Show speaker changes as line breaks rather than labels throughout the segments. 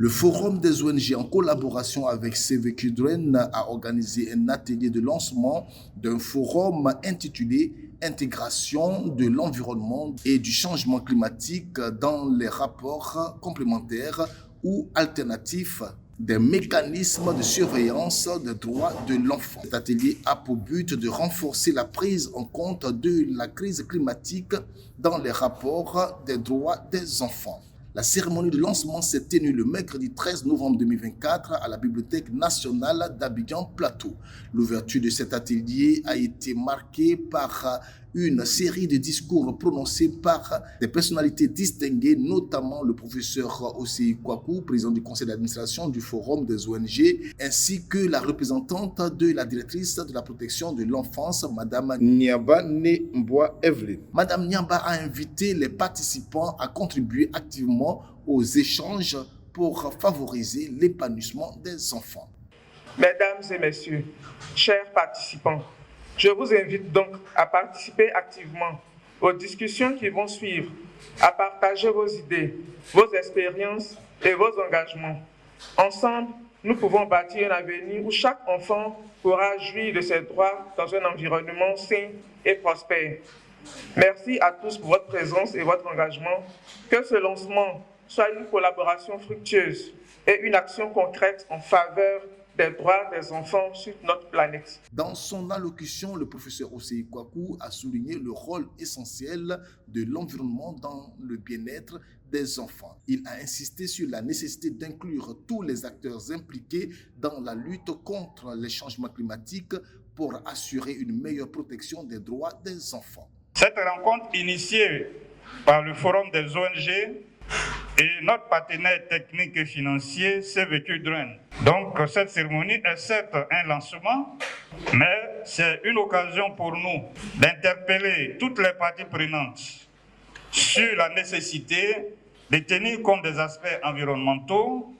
Le Forum des ONG, en collaboration avec Save Children, a organisé un atelier de lancement d'un forum intitulé Intégration de l'environnement et du changement climatique dans les rapports complémentaires ou alternatifs des mécanismes de surveillance des droits de l'enfant. Cet atelier a pour but de renforcer la prise en compte de la crise climatique dans les rapports des droits des enfants. La cérémonie de lancement s'est tenue le mercredi 13 novembre 2024 à la Bibliothèque nationale d'Abidjan-Plateau. L'ouverture de cet atelier a été marquée par une série de discours prononcés par des personnalités distinguées, notamment le professeur Osei Kwaku, président du conseil d'administration du Forum des ONG, ainsi que la représentante de la directrice de la protection de l'enfance, Madame Nyaba Mbwa Evelyn. Madame Nyaba a invité les participants à contribuer activement aux échanges pour favoriser l'épanouissement des enfants.
Mesdames et messieurs, chers participants, je vous invite donc à participer activement aux discussions qui vont suivre, à partager vos idées, vos expériences et vos engagements. Ensemble, nous pouvons bâtir un avenir où chaque enfant pourra jouir de ses droits dans un environnement sain et prospère. Merci à tous pour votre présence et votre engagement. Que ce lancement soit une collaboration fructueuse et une action concrète en faveur des droits des enfants sur notre planète.
Dans son allocution, le professeur Osei Kwaku a souligné le rôle essentiel de l'environnement dans le bien-être des enfants. Il a insisté sur la nécessité d'inclure tous les acteurs impliqués dans la lutte contre les changements climatiques pour assurer une meilleure protection des droits des enfants.
Cette rencontre initiée par le Forum des ONG et notre partenaire technique et financier, Save Children. Donc cette cérémonie est certes un lancement, mais c'est une occasion pour nous d'interpeller toutes les parties prenantes sur la nécessité de tenir compte des aspects environnementaux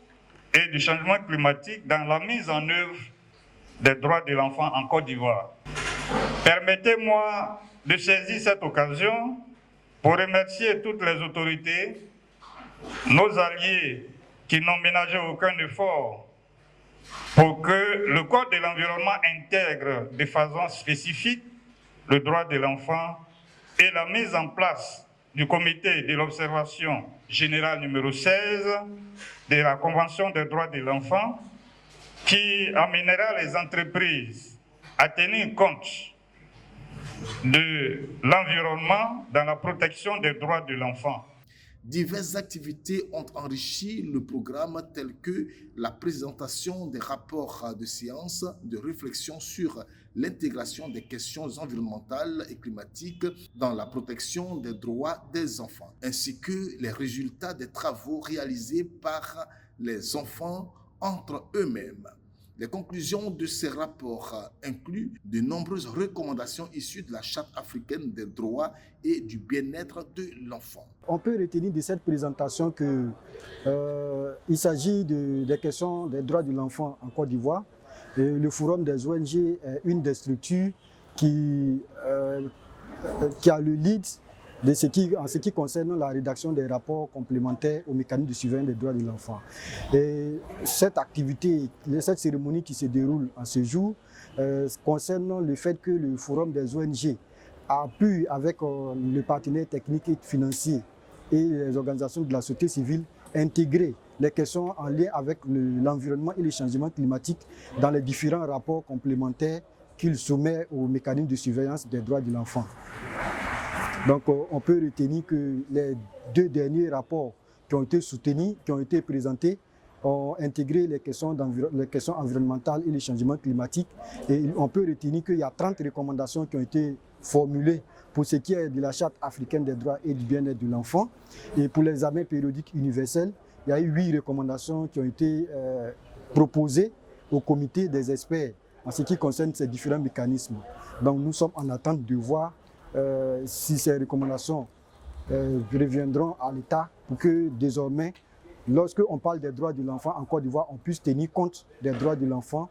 et du changement climatique dans la mise en œuvre des droits de l'enfant en Côte d'Ivoire. Permettez-moi de saisir cette occasion pour remercier toutes les autorités, nos alliés qui n'ont ménagé aucun effort pour que le Code de l'environnement intègre de façon spécifique le droit de l'enfant et la mise en place du comité de l'observation générale numéro 16 de la Convention des droits de l'enfant qui amènera les entreprises à tenir compte de l'environnement dans la protection des droits de l'enfant.
Diverses activités ont enrichi le programme telles que la présentation des rapports de séance, de réflexion sur l'intégration des questions environnementales et climatiques dans la protection des droits des enfants, ainsi que les résultats des travaux réalisés par les enfants entre eux-mêmes. Les conclusions de ces rapports incluent de nombreuses recommandations issues de la Charte africaine des droits et du bien-être de l'enfant.
On peut retenir de cette présentation qu'il s'agit des questions des droits de l'enfant en Côte d'Ivoire. Le Forum des ONG est une des structures qui a le lead en ce qui concerne la rédaction des rapports complémentaires au mécanisme de surveillance des droits de l'enfant. Et cette activité, cette cérémonie qui se déroule en ce jour, concerne le fait que le Forum des ONG a pu, avec le partenaire technique et financier et les organisations de la société civile, intégrer les questions en lien avec l'environnement et le changement climatique dans les différents rapports complémentaires qu'il soumet au mécanisme de surveillance des droits de l'enfant. Donc on peut retenir que les deux derniers rapports qui ont été soutenus, qui ont été présentés, ont intégré les questions environnementales et le changement climatique. Et on peut retenir qu'il y a 30 recommandations qui ont été formulées pour ce qui est de la Charte africaine des droits et du bien-être de l'enfant. Et pour l'examen périodique universel, il y a eu 8 recommandations qui ont été proposées au comité des experts en ce qui concerne ces différents mécanismes. Donc nous sommes en attente de voir si ces recommandations reviendront à l'État pour que désormais, lorsqu'on parle des droits de l'enfant en Côte d'Ivoire, on puisse tenir compte des droits de l'enfant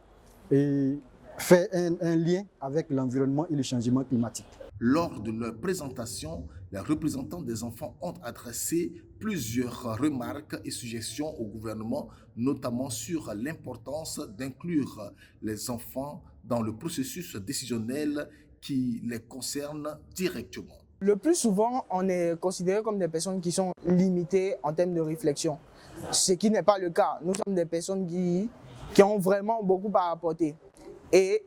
et faire un lien avec l'environnement et le changement climatique.
Lors de leur présentation, les représentants des enfants ont adressé plusieurs remarques et suggestions au gouvernement, notamment sur l'importance d'inclure les enfants dans le processus décisionnel qui les concerne directement.
Le plus souvent, on est considéré comme des personnes qui sont limitées en termes de réflexion, ce qui n'est pas le cas. Nous sommes des personnes qui ont vraiment beaucoup à apporter. Et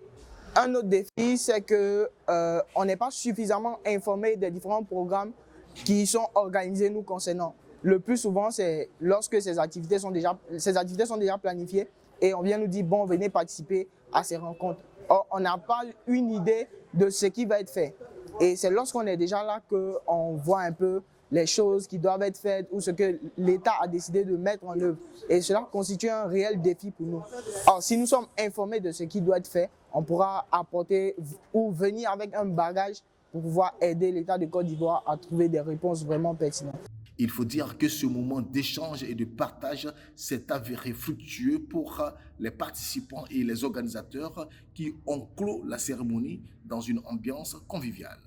un autre défi, c'est qu'on n'est pas suffisamment informé des différents programmes qui sont organisés nous concernant. Le plus souvent, c'est lorsque ces activités sont déjà planifiées et on vient nous dire, bon, venez participer à ces rencontres. Or, on n'a pas une idée de ce qui va être fait. Et c'est lorsqu'on est déjà là qu'on voit un peu les choses qui doivent être faites ou ce que l'État a décidé de mettre en œuvre. Et cela constitue un réel défi pour nous. Or, si nous sommes informés de ce qui doit être fait, on pourra apporter ou venir avec un bagage pour pouvoir aider l'État de Côte d'Ivoire à trouver des réponses vraiment pertinentes.
Il faut dire que ce moment d'échange et de partage s'est avéré fructueux pour les participants et les organisateurs qui ont clos la cérémonie dans une ambiance conviviale.